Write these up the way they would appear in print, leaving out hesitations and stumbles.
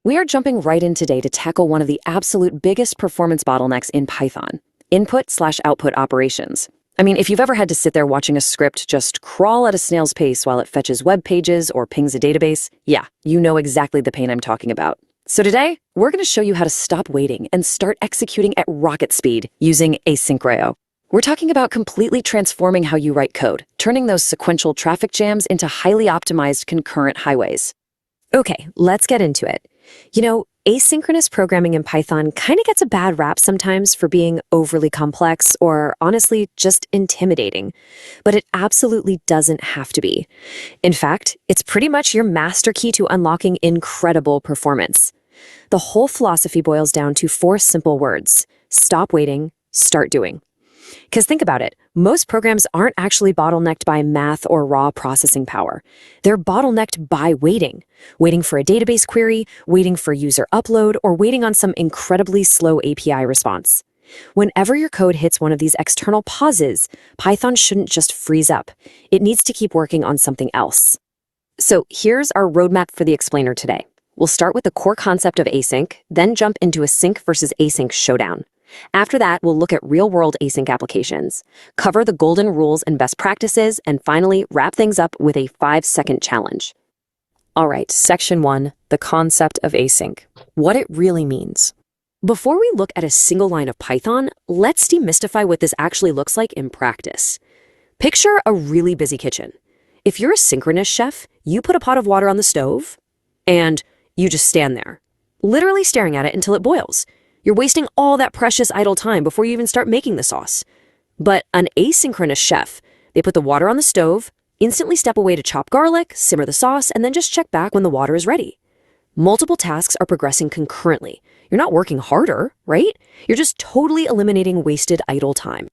We are jumping right in today to tackle one of the absolute biggest performance bottlenecks in Python, input/output operations. I mean, if you've ever had to sit there watching a script just crawl at a snail's pace while it fetches web pages or pings a database, yeah, you know exactly the pain I'm talking about. So today, we're going to show you how to stop waiting and start executing at rocket speed using Asynchronous. We're talking about completely transforming how you write code, turning those sequential traffic jams into highly optimized concurrent highways. Okay, let's get into it. You know, asynchronous programming in Python kind of gets a bad rap sometimes for being overly complex or honestly just intimidating, but it absolutely doesn't have to be. In fact, it's pretty much your master key to unlocking incredible performance. The whole philosophy boils down to 4 simple words: stop waiting, start doing. Because think about it, most programs aren't actually bottlenecked by math or raw processing power. They're bottlenecked by waiting for a database query, waiting for user upload, or waiting on some incredibly slow API response. Whenever your code hits one of these external pauses, Python shouldn't just freeze up. It needs to keep working on something else. So here's our roadmap for the explainer today. We'll start with the core concept of async, then jump into a sync versus async showdown. After that, we'll look at real-world async applications, cover the golden rules and best practices, and finally wrap things up with a 5-second challenge. All right, section 1, the concept of async, what it really means. Before we look at a single line of Python, let's demystify what this actually looks like in practice. Picture a really busy kitchen. If you're a synchronous chef, you put a pot of water on the stove, and you just stand there, literally staring at it until it boils. You're wasting all that precious idle time before you even start making the sauce. But an asynchronous chef, they put the water on the stove, instantly step away to chop garlic, simmer the sauce, and then just check back when the water is ready. Multiple tasks are progressing concurrently. You're not working harder, right? You're just totally eliminating wasted idle time.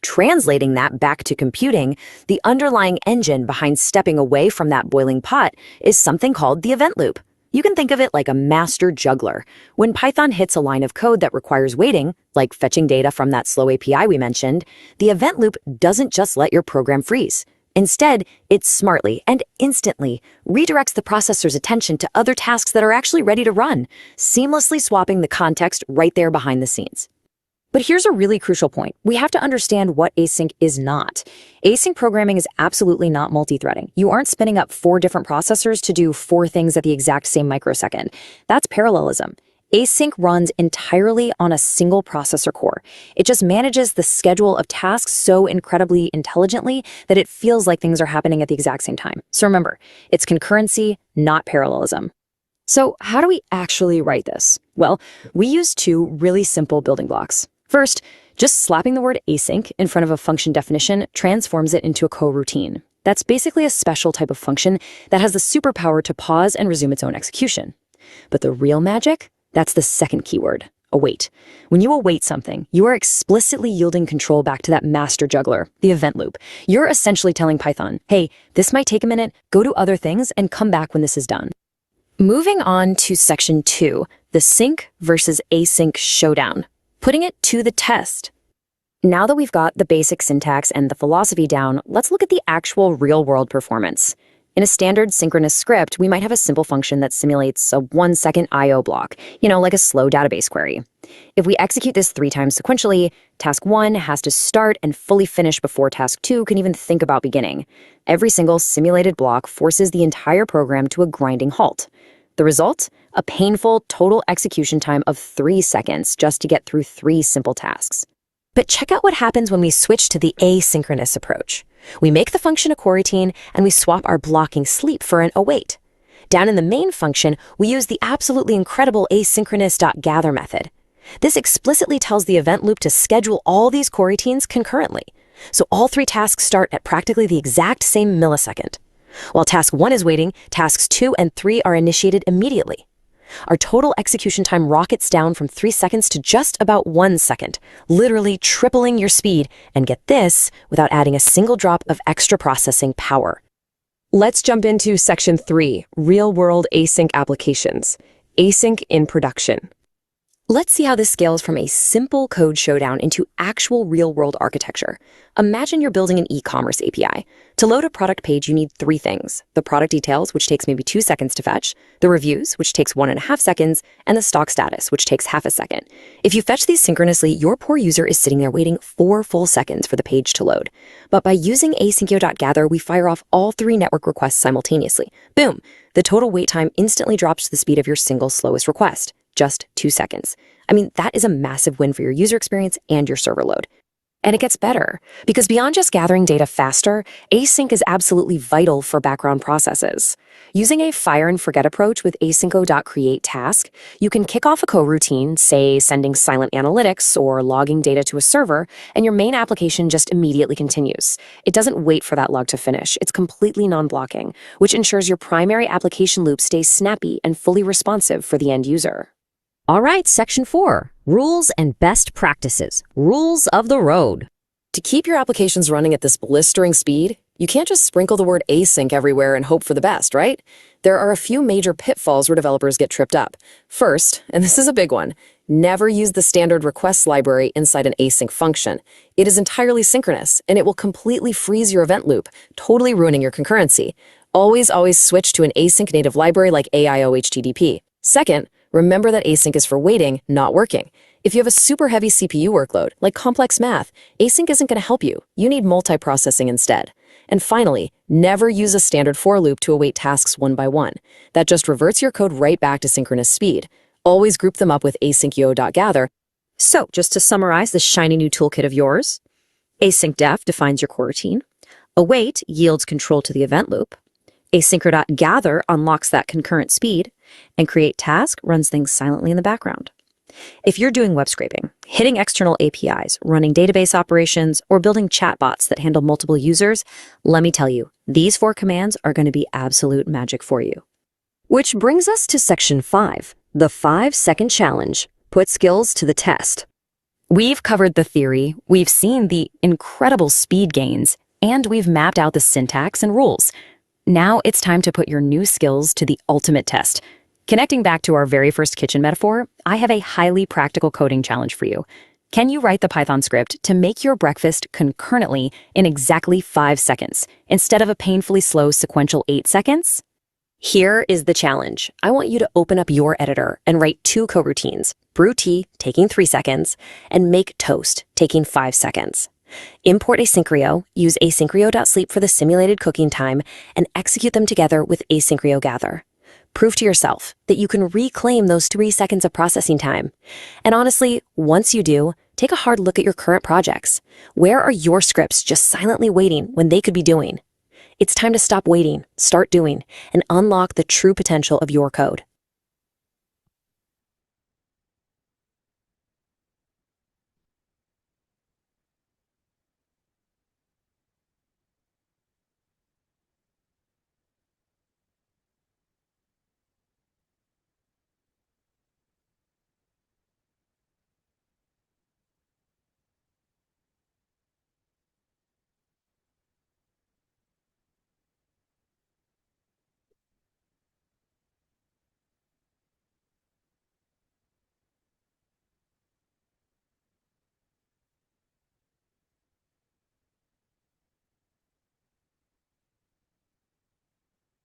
Translating that back to computing, the underlying engine behind stepping away from that boiling pot is something called the event loop. You can think of it like a master juggler. When Python hits a line of code that requires waiting, like fetching data from that slow API we mentioned, the event loop doesn't just let your program freeze. Instead, it smartly and instantly redirects the processor's attention to other tasks that are actually ready to run, seamlessly swapping the context right there behind the scenes. But here's a really crucial point. We have to understand what async is not. Async programming is absolutely not multi-threading. You aren't spinning up 4 different processors to do 4 things at the exact same microsecond. That's parallelism. Async runs entirely on a single processor core. It just manages the schedule of tasks so incredibly intelligently that it feels like things are happening at the exact same time. So remember, it's concurrency, not parallelism. So how do we actually write this? Well, we use 2 really simple building blocks. First, just slapping the word async in front of a function definition transforms it into a coroutine. That's basically a special type of function that has the superpower to pause and resume its own execution. But the real magic? That's the second keyword, await. When you await something, you are explicitly yielding control back to that master juggler, the event loop. You're essentially telling Python, hey, this might take a minute, go do other things, and come back when this is done. Moving on to section 2, the sync versus async showdown. Putting it to the test. Now that we've got the basic syntax and the philosophy down, let's look at the actual real-world performance. In a standard synchronous script, we might have a simple function that simulates a 1-second I/O block, like a slow database query. If we execute this 3 times sequentially, task 1 has to start and fully finish before task 2 can even think about beginning. Every single simulated block forces the entire program to a grinding halt. The result? A painful total execution time of 3 seconds just to get through 3 simple tasks. But check out what happens when we switch to the asynchronous approach. We make the function a coroutine and we swap our blocking sleep for an await. Down in the main function, we use the absolutely incredible asynchronous.gather method. This explicitly tells the event loop to schedule all these coroutines concurrently. So all 3 tasks start at practically the exact same millisecond. While task 1 is waiting, tasks 2 and 3 are initiated immediately. Our total execution time rockets down from 3 seconds to just about 1 second, literally tripling your speed, and get this, without adding a single drop of extra processing power. Let's jump into section 3, real-world async applications. Async in production. Let's see how this scales from a simple code showdown into actual real-world architecture. Imagine you're building an e-commerce API. To load a product page, you need three things: the product details, which takes maybe 2 seconds to fetch, the reviews, which takes 1.5 seconds, and the stock status, which takes half a second. If you fetch these synchronously, your poor user is sitting there waiting 4 full seconds for the page to load. But by using async.gather, we fire off all 3 network requests simultaneously. Boom! The total wait time instantly drops to the speed of your single slowest request. Just 2 seconds. I mean, that is a massive win for your user experience and your server load. And it gets better, because beyond just gathering data faster, async is absolutely vital for background processes. Using a fire and forget approach with async.create task, you can kick off a coroutine, say sending silent analytics or logging data to a server, and your main application just immediately continues. It doesn't wait for that log to finish. It's completely non-blocking, which ensures your primary application loop stays snappy and fully responsive for the end user. All right, Section 4, Rules and Best Practices, Rules of the Road. To keep your applications running at this blistering speed, you can't just sprinkle the word async everywhere and hope for the best, right? There are a few major pitfalls where developers get tripped up. First, and this is a big one, never use the standard requests library inside an async function. It is entirely synchronous, and it will completely freeze your event loop, totally ruining your concurrency. Always switch to an async native library like AIO-HTTP. Second, remember that async is for waiting, not working. If you have a super heavy CPU workload, like complex math, async isn't going to help you. You need multiprocessing instead. And finally, never use a standard for loop to await tasks one by one. That just reverts your code right back to synchronous speed. Always group them up with async.gather. So, just to summarize this shiny new toolkit of yours, async def defines your coroutine. Await yields control to the event loop. Async.gather unlocks that concurrent speed, and create task runs things silently in the background. If you're doing web scraping, hitting external APIs, running database operations, or building chatbots that handle multiple users, let me tell you, these 4 commands are going to be absolute magic for you. Which brings us to Section 5, the 5-second challenge. Put skills to the test. We've covered the theory, we've seen the incredible speed gains, and we've mapped out the syntax and rules. Now it's time to put your new skills to the ultimate test. Connecting back to our very first kitchen metaphor, I have a highly practical coding challenge for you. Can you write the Python script to make your breakfast concurrently in exactly 5 seconds, instead of a painfully slow sequential 8 seconds? Here is the challenge. I want you to open up your editor and write 2 coroutines: brew tea, taking 3 seconds, and make toast, taking 5 seconds. Import Asynchrio, use asynchrio.sleep for the simulated cooking time, and execute them together with asynchrio.gather. Prove to yourself that you can reclaim those 3 seconds of processing time. And honestly, once you do, take a hard look at your current projects. Where are your scripts just silently waiting when they could be doing? It's time to stop waiting, start doing, and unlock the true potential of your code.